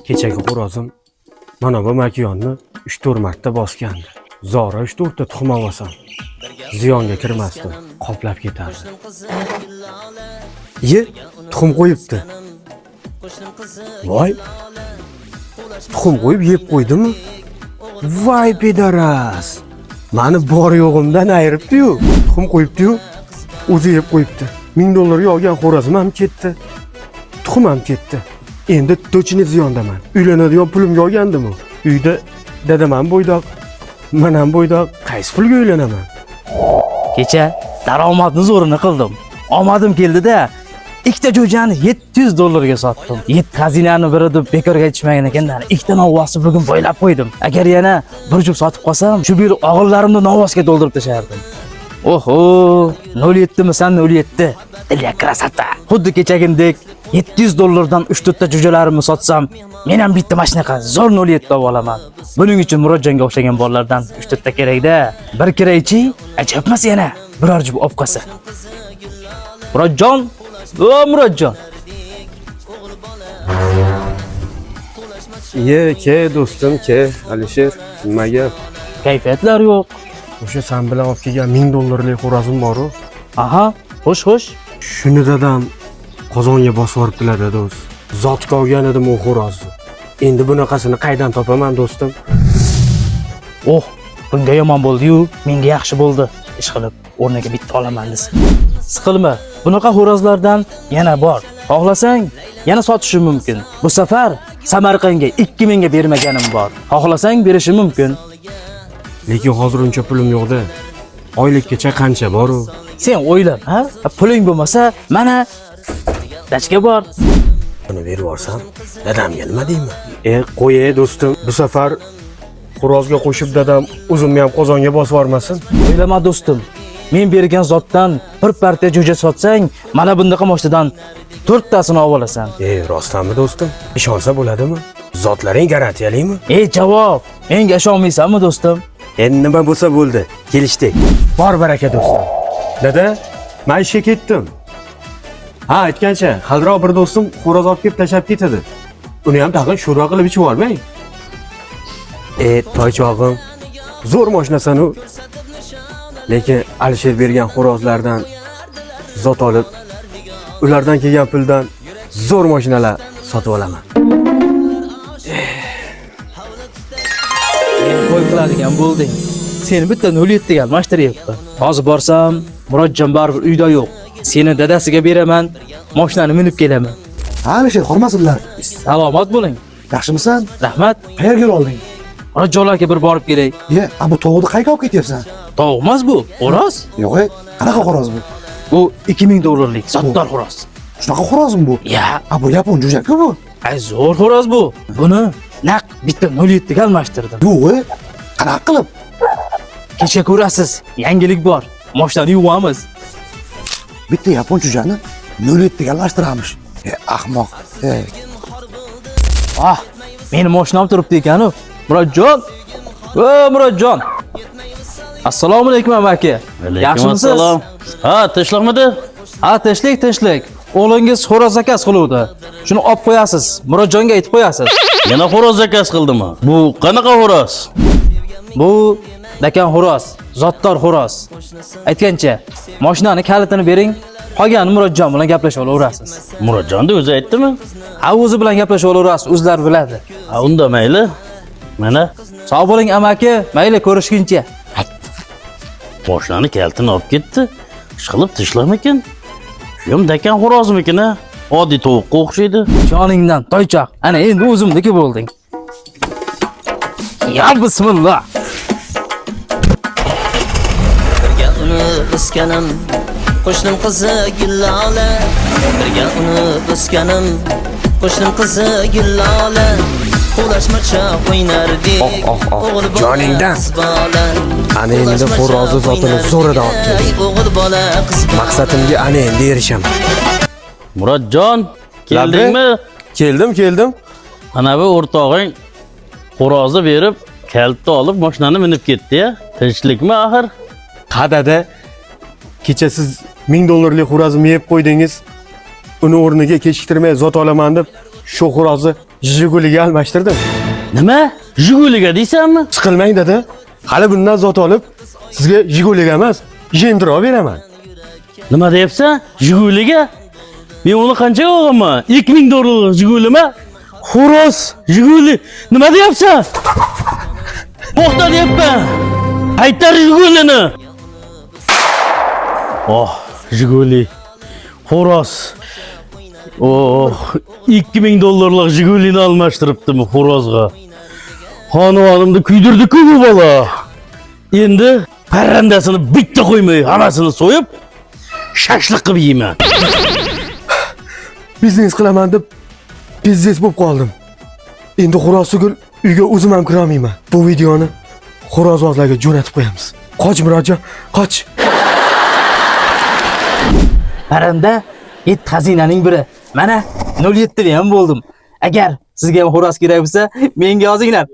Kechagi xo'rozim mana bu makiyonni 3-4 marta bosgandi. Zora 3-4 ta tuxum olsam, ziyonga kirmasdi, qoplab ketardi. Tuxum qo'yibdi. Voy! Tuxum qo'yib yeb qo'ydimi? Voy pedaras! Mani bor yo'g'imdan ayiribdi-yu, tuxum qo'yibdi-yu, o'zi yeb qo'yibdi. $1000 olgan xo'rozim ham ketdi. Tuxum ham ketdi. Endi to'chini ziyondaman. Uylanadigan pulim yo'g'andim-u. Uyda dadam ham bo'ydoq, men ham bo'ydoq. Qaysi pulga uylanaman? Kecha daromadni zo'rini qildim. Omadim keldi-da, ikkita jo'jani $700 ga sotdim. 7 xazinani biri deb bekorga aytishmagan ekan-da. Ikkita novvosni bugun bo'ylab qo'ydim. Agar yana bir jup sotib qolsam, shu bir o'g'illarimni novvosga to'ldirib tashardim. Oho, 07 misan 07. Ilya krasata. Xuddi kechagindek $700 dan 3-4 ta jo'jalarimni sotsam, men ham bitta mashinaqa zo'r 07 olib olaman. Buning uchun Murodjonga o'xshagan bolalardan 3-4 ta kerak-da. Bir kiraychi, ajabmas yana. Biror jup olib qolsa. Murodjon, Murodjon. Ke do'stim, ke Alisher, nimaga? Kayfiyatlar yo'q. O'sha sen bilan olib kelgan $1000 xo'rozim bor-ku. Aha, xo'sh. Shuni dadam qozonga bosib yuboribdilar-da do'st. Zotga olgan edim u xo'rozni. Endi bunaqasini qaydan topaman do'stim? Oh, bunga yomon bo'ldi-yu, menga yaxshi bo'ldi. Ish qilib, o'rniga bitta olaman desa. Siqilma, bunaqa xo'rozlardan yana bor. Xohlasang, yana sotishim mumkin. Bu safar Samarqandga 2000 ga bermaganim bor. Xohlasang berishim mumkin. Lekin hozir uncha pulim yo'q-da. Oylikgacha qancha bor-u? Sen o'ylab, ha? Puling bo'lmasa, mana dachka bor. Buni berib yuborsam, dadamga nima deyman? Qo'y do'stim, bu safar xo'rozga qo'shib dadam o'zimni ham qozonga bosib yubormasin. O'ylama do'stim. Men bergan zotdan bir partiya jo'ja sotsang, mana bundaqa moshtadan 4 tasini olib olasan. Rostdanmi do'stim? Ishonsa bo'ladimi? Zotlaring garantiyalimi? Javob. Menga ishonmaysanmi do'stim? Endi nima bo'lsa bo'ldi. Kelishdik. Bor baraka do'stim. Dada, men ishga ketdim. Ha, aytgancha, xalroq bir do'stim xo'roz olib kelib tashab ketadi. Uni ham tag'in sho'rva qilib ichib olmang. Toychog'im, zo'r mashinasan-u. Lekin Alisher bergan xo'rozlardan zot olib, ulardan kelgan puldan zo'r mashinalar sotib olaman. Qo'y qiladigan bo'lding. Seni bitta 07 ga almashtiryapman. Hozir borsam, Murodjon baribir uyda yo'q. Seni dadasiga beraman, mashinani minib kelaman. Alisher, hormasinlar. Salomat bo'ling. Yaxshimisan? Rahmat. Qayerga olding? Murodjonlarga bir borib kelay. Bu tovuqni qayerga olib ketyapsan? Tovuq emas bu, xo'roz. Yo'q, qanaqa xo'roz bu? Bu $2000 zotdor xo'roz. Shunaqa xo'rozmi bu? Bu yapon jo'jak-ku bu. Zo'r xo'roz bu. Buni naq bitta 07 ga almashtirdim. Yo'q, qanaqa qilib? Kecha ko'rasiz, yangilik bor. Mashinani yuvamiz. Bitta yapon jo'jani 07 ga almashtiramiz. Ahmoq. Meni mashinam turibdi ekan-ku. Murodjon. Murodjon. Assalomu alaykum amaki. Yaxshimisiz? Assalom. Ha, tinchlikmidi? Ha, tinchlik. O'g'lingiz xo'roz zakaz qiluvdi. Shuni olib qo'yasiz. Murodjonga aytib qo'yasiz. Yana xo'roz zakaz qildimi? Bu qanaqa xo'roz? Bu dakan xo'roz, zotdor xo'roz. Aytgancha, mashinani kalitini bering, qolganini Murodjon bilan gaplashib olaverasiz. Murodjonni o'zi aytdimi? Ha, o'zi bilan gaplashib olaverasiz, o'zlari biladi. Ha, unda mayli. Mana Sog' bo'ling amaki, mayli ko'rishguncha. mashinani kalitini olib ketdi. Ish qilib tishlamikin? Shu ham dakan xo'rozmikin-a? Oddiy tovuqqa o'xshaydi. Joningdan toychoq. Ana endi o'zimniki bo'lding. Ya bismillah. Birga uni o'sganim, qo'shnim qizi Gullola. Birga uni o'sganim, qo'shnim qizi Gullola. Qo'lashmacha o'ynardik. O'g'il bola Joningdan. qiz bola. Ana endi xo'rozni zotini zo'ridan olib keldim. O'g'il bola qiz bola. Maqsadimga ana endi erishaman. Murodjon, keldingmi? Keldim. Ana bu o'rtog'ing xo'rozni berib, kalitni olib mashinani minib ketdi-ya. Tinchlikmi axir? Qadada kecha siz $1000 xo'rozni yeb qo'ydingiz. Uni o'rniga kechiktirmay zot olaman deb shu xo'rozni Jiguliga almashtirdim. Nima? Jiguliga deysanmi? Siqilmang dedi. Hali bundan zot olib, sizga Jiguliga emas, jendirib beraman. Nima deyapsan? Jiguliga? Men uni qanchaga olganman? 2000 dollarlik Jigulimi? Xo'roz, Jiguli. Nima deyapsan? To'xta deyapman. Qaytar Jigulini. Oh, Jiguli. Xo'roz. Oh, 2000 dollarlik Jigulini almashtiribdimi xo'rozga? Xonadonimni kuydirdi-ku bu bola. Endi parrandasini bitta qo'ymay, hammasini so'yib, shashliq qilib yeyman. Biznes qilaman deb biznes bo'lib qoldim. Endi xo'roz sugul uyga o'zim ham kira olmayman. Bu videoni xo'rozvozlarga jo'natib qo'yamiz. Qoch Murodjon, qoch. Parranda it xazinaning biri. Mana 07 ham bo'ldim. Agar sizga ham xo'roz kerak bo'lsa, menga yozinglar.